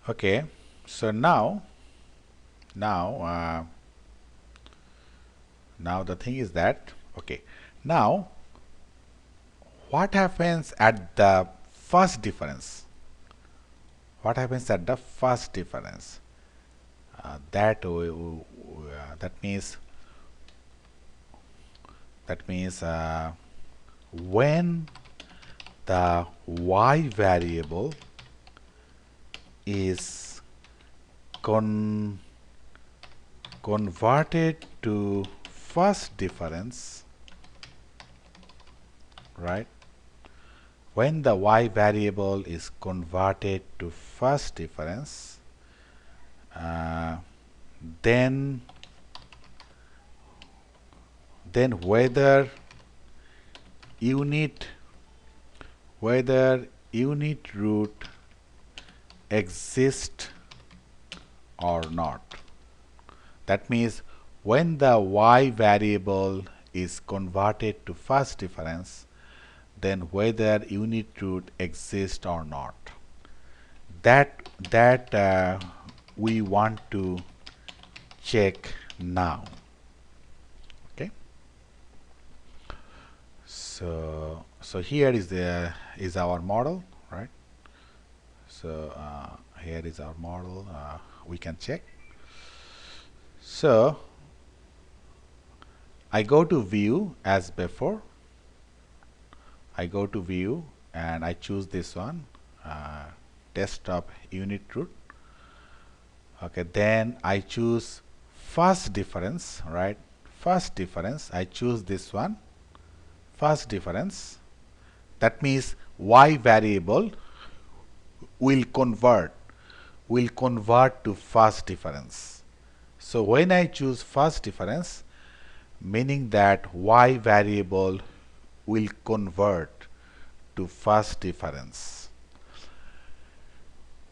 Okay, so now uh, now the thing is that, okay, now what happens at the first difference? What happens at the first difference? That means when the y variable is converted to first difference, right? When the y variable is converted to first difference, uh, then whether unit root exists or not. That means when the y variable is converted to first difference, then whether unit root exists or not. That we want to check now. Okay. So here is our model, right? So here is our model. We can check. So I go to view as before. I go to view and I choose this one, desktop unit root. Okay, then I choose first difference, right? First difference, I choose this one, first difference. That means y variable will convert to first difference. So when I choose first difference, meaning that y variable will convert to first difference.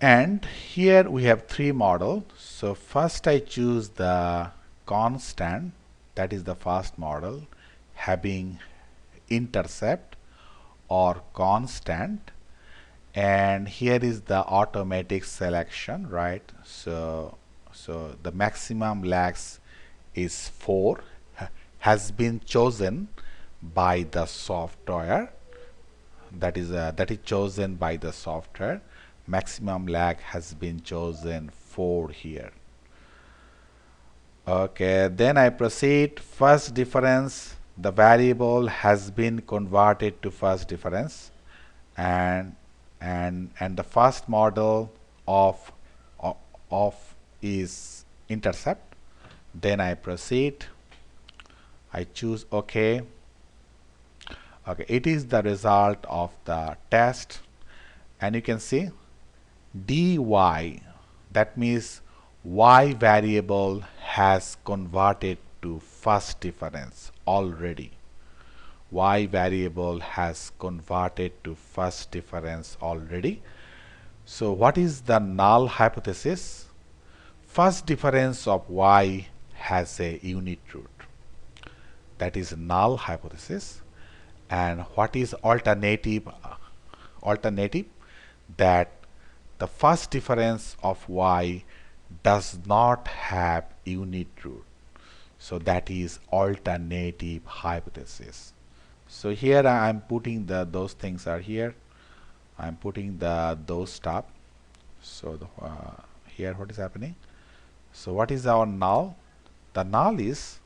And here we have three models. So first I choose the constant, that is the first model, having intercept or constant, and here is the automatic selection, right? So the maximum lags is 4, has been chosen by the software, that is chosen by the software. Maximum lag has been chosen 4 here. Okay, then I proceed. First difference, the variable has been converted to first difference, and the first model of is intercept. Then I proceed. I choose OK. Okay, it is the result of the test, and you can see dy, that means y variable has converted to first difference already. Y variable has converted to first difference already. So what is the null hypothesis? First difference of y has a unit root. That is null hypothesis. And what is alternative? Alternative, that the first difference of y does not have unit root. So that is alternative hypothesis. So here I am putting those things are here. I am putting those stuff. So here what is happening? So what is our null? The null is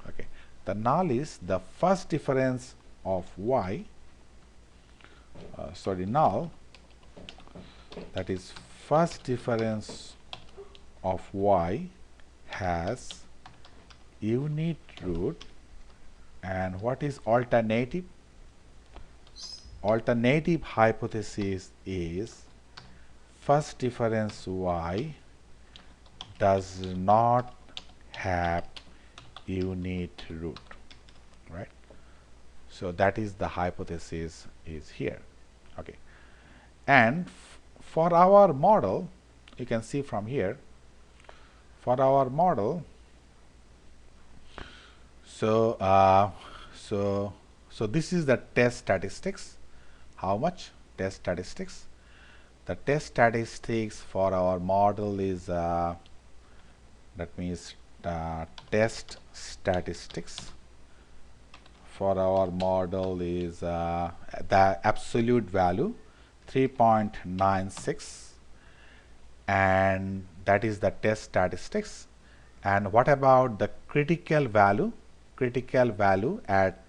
okay. The null is the first difference of y. Null, that is first difference of y has unit root. And what is alternative? Alternative hypothesis is first difference y does not have unit root, right? So that is the hypothesis is here. Okay, and for our model, you can see from here, for our model, so this is the test statistics. How much? Test statistics. the test statistics for our model is that means test statistics for our model is the absolute value 3.96, and that is the test statistics. And what about the critical value? Critical value at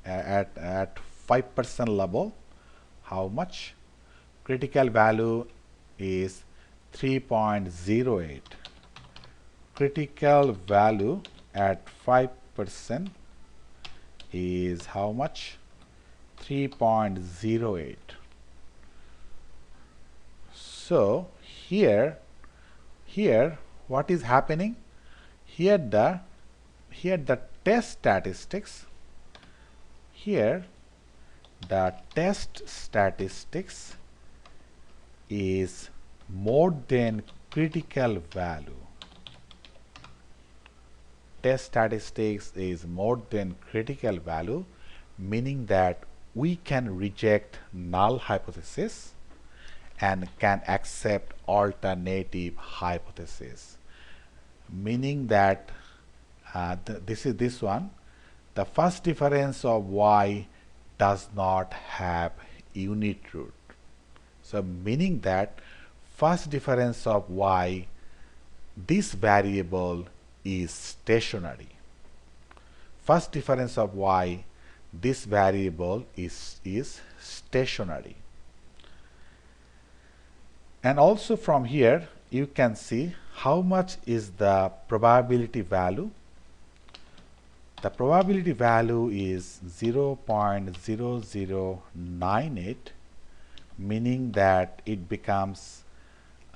5% level, how much? Critical value is 3.08. Critical value at 5% is how much? 3.08. So here what is happening? Here the test statistics, here the test statistics is more than critical value. Test statistics is more than critical value, meaning that we can reject null hypothesis and can accept alternative hypothesis, meaning that this is this one, the first difference of y does not have unit root. So meaning that first difference of y, this variable is stationary. First difference of y, this variable is stationary. And also from here you can see how much is the probability value. The probability value is 0.0098, meaning that it becomes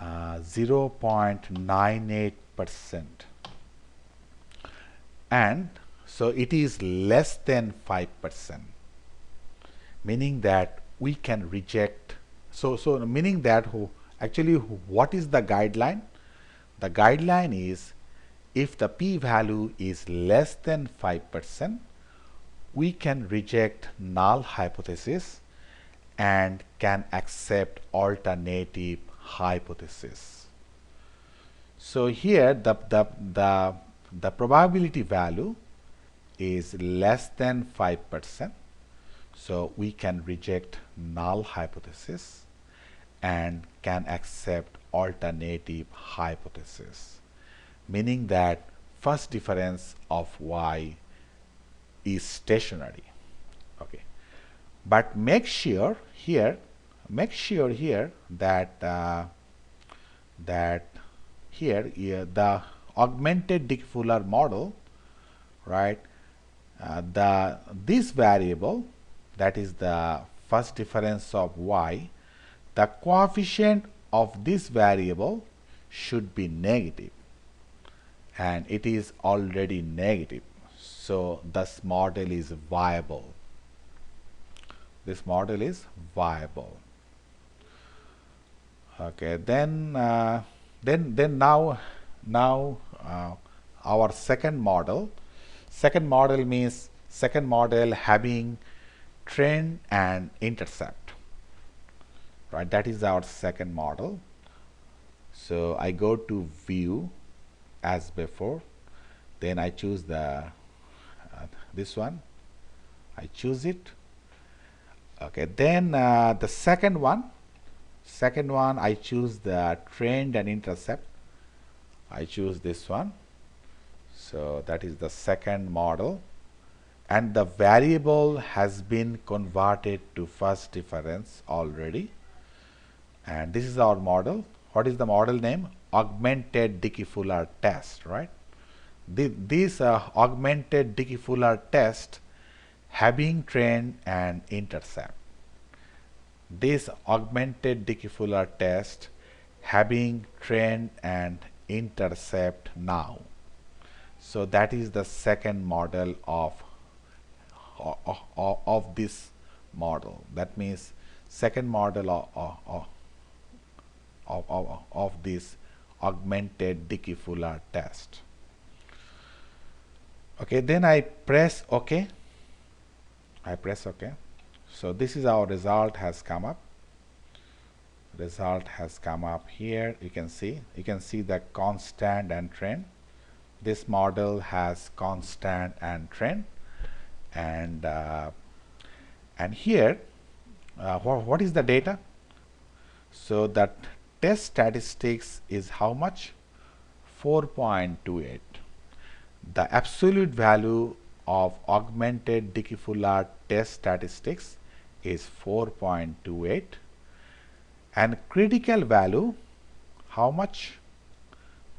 0.98%, and so it is less than 5%, meaning that we can reject. So meaning that actually what is the guideline? The guideline is if the p-value is less than 5%, we can reject null hypothesis and can accept alternative hypothesis. So here the probability value is less than 5%, so we can reject null hypothesis and can accept alternative hypothesis, meaning that first difference of y is stationary. Okay, but make sure here that the augmented Dickey-Fuller model, right, this variable, that is the first difference of y, the coefficient of this variable should be negative, and it is already negative, so this model is viable. This model is viable. Okay, then now our second model. Second model means second model having trend and intercept, right? That is our second model. So I go to view as before, then I choose the this one, I choose it. Okay, then the second one I choose the trend and intercept, I choose this one. So that is the second model, and the variable has been converted to first difference already, and this is our model. What is the model name? Augmented Dickey-Fuller test, right? This augmented Dickey-Fuller test having trend and intercept. This augmented Dickey-Fuller test having trend and intercept now. So that is the second model of this model. That means second model of this augmented Dickey-Fuller test. Okay, then I press OK. I press OK. So this is our result has come up. result has come up here. You can see the constant and trend. This model has constant and trend, and here what is the data? So that test statistics is how much? 4.28. The absolute value of augmented Dickey-Fuller test statistics is 4.28, and critical value how much?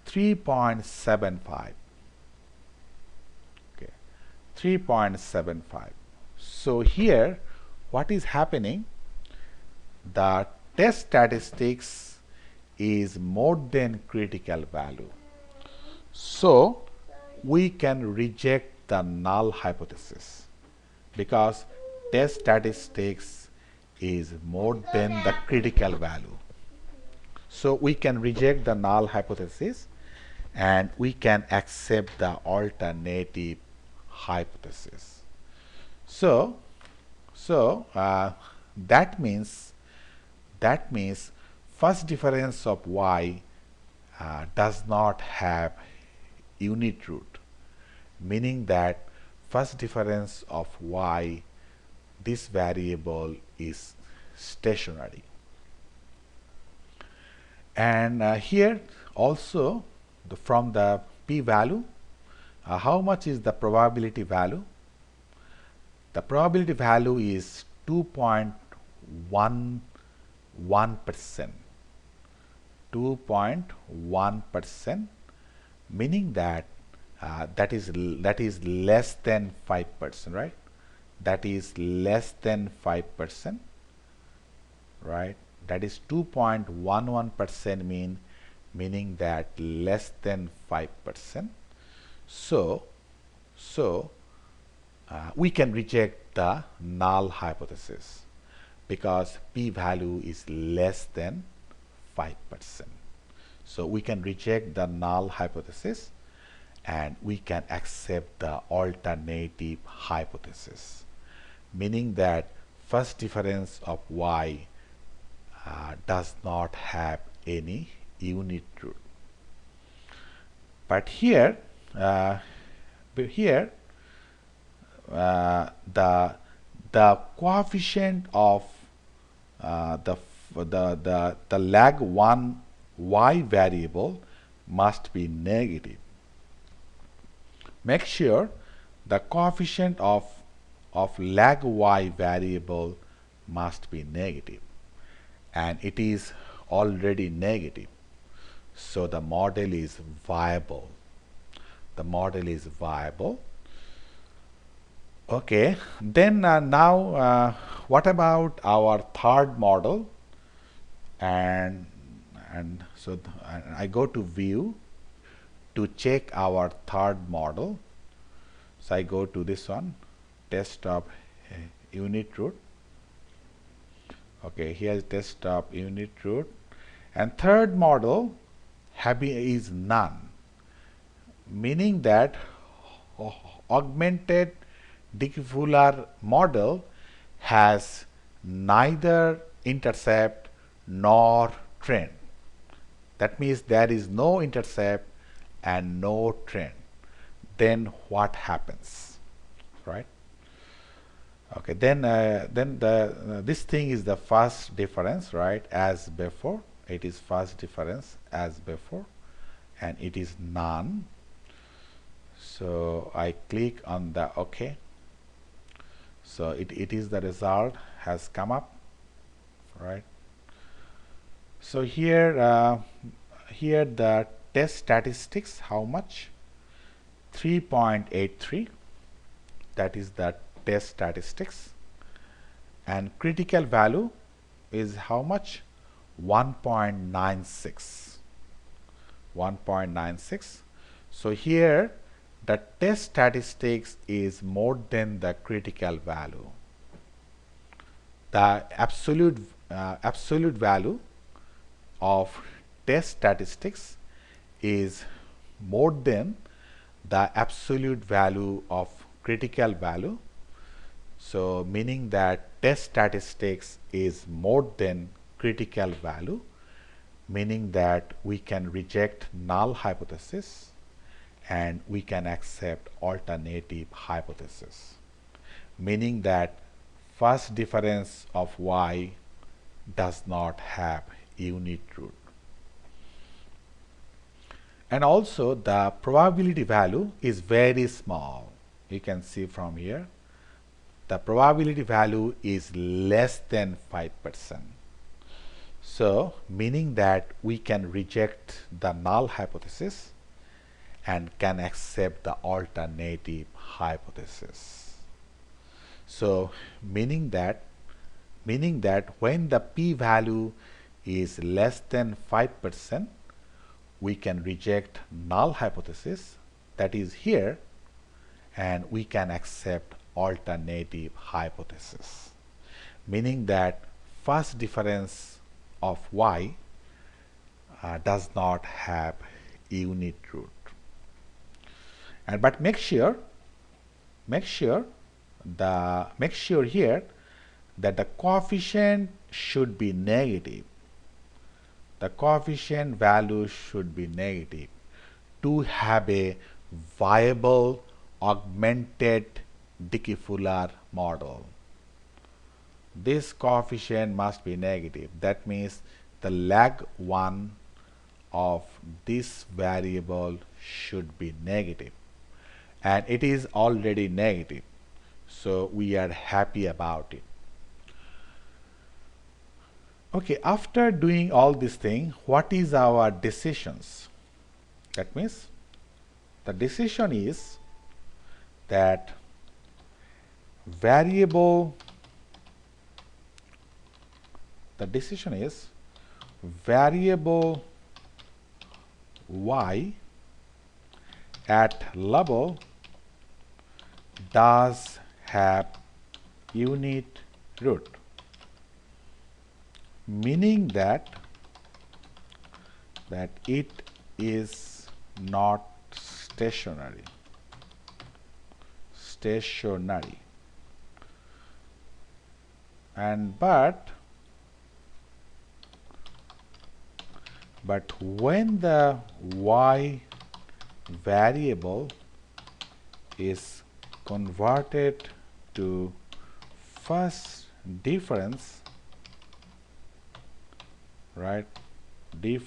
3.75. Okay, 3.75. So here what is happening? The test statistics is more than critical value. So we can reject the null hypothesis because test statistics is more than the critical value. So we can reject the null hypothesis and we can accept the alternative hypothesis. So that means first difference of y does not have unit root, meaning that first difference of y, this variable is stationary. And here also from the p-value, how much is the probability value? The probability value is 2.11%. 2.1%, meaning that that is less than 5%, right? That is less than 5%, right? That is 2.11% meaning that less than 5%. So we can reject the null hypothesis because p-value is less than 5%. So we can reject the null hypothesis and we can accept the alternative hypothesis, meaning that first difference of y does not have any unit root. But here the coefficient of the lag 1 y variable must be negative. Make sure the coefficient of lag y variable must be negative, and it is already negative. So the model is viable. The model is viable. Okay, then now what about our third model? And so I go to view to check our third model. So I go to this one, test of unit root. Okay, here's test of unit root, and third model is none, meaning that augmented Dickey-Fuller model has neither intercept nor trend. That means there is no intercept and no trend. Then what happens, right? Okay, then this thing is the first difference, right? As before, it is first difference as before, and it is none. So I click on the OK. So it is the result has come up, right? So here the test statistics, how much? 3.83. That is the test statistics, and critical value is how much? 1.96. 1.96. So here the test statistics is more than the critical value. The absolute value of test statistics is more than the absolute value of critical value. So meaning that test statistics is more than critical value, meaning that we can reject null hypothesis and we can accept alternative hypothesis, meaning that first difference of y does not have unit root. And also the probability value is very small. You can see from here the probability value is less than 5%. So meaning that we can reject the null hypothesis and can accept the alternative hypothesis. So meaning that when the p-value is less than 5%, we can reject null hypothesis, that is here, and we can accept alternative hypothesis, meaning that first difference of y does not have unit root. And but make sure here that the coefficient should be negative. The coefficient value should be negative to have a viable augmented Dickey-Fuller model. This coefficient must be negative. That means the lag 1 of this variable should be negative, and it is already negative, so we are happy about it. Okay, after doing all these things, what is our decisions? That means the decision is that variable y at level does have unit root, meaning that it is not stationary. And but when the y variable is converted to first difference, right, then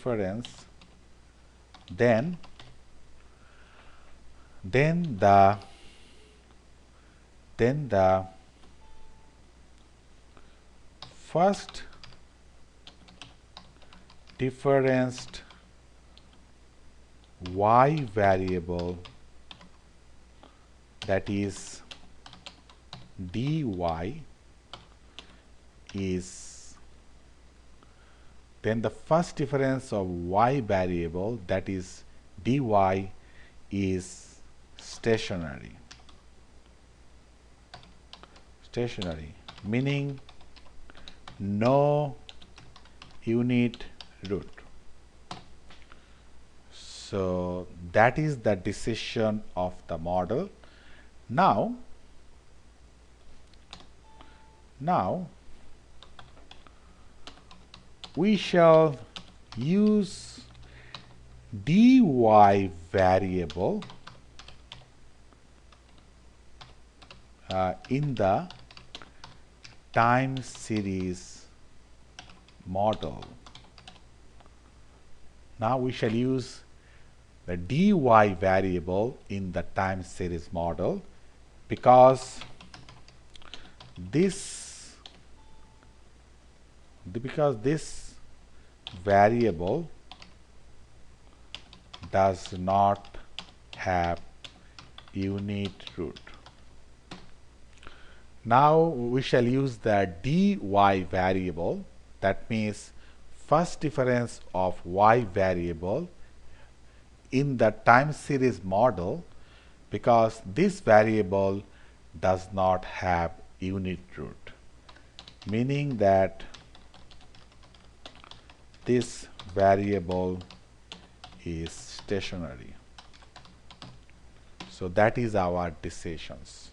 the first differenced y variable, that is dy, is then the first difference of y variable, that is dy, is stationary, meaning no unit root. So that is the decision of the model. Now we shall use dy variable in the time series model. Now we shall use the dy variable in the time series model because this variable does not have unit root. Now we shall use the dy variable, that means first difference of y variable in the time series model, because this variable does not have unit root, meaning that this variable is stationary. So that is our decisions.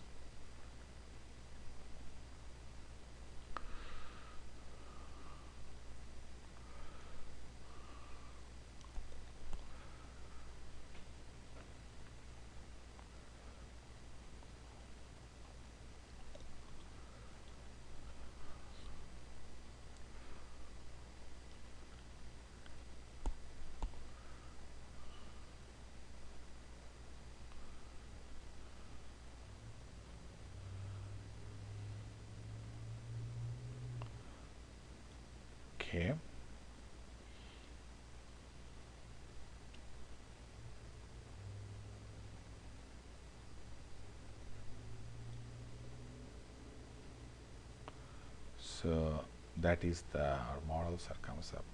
Okay. So that is the our models are comes up.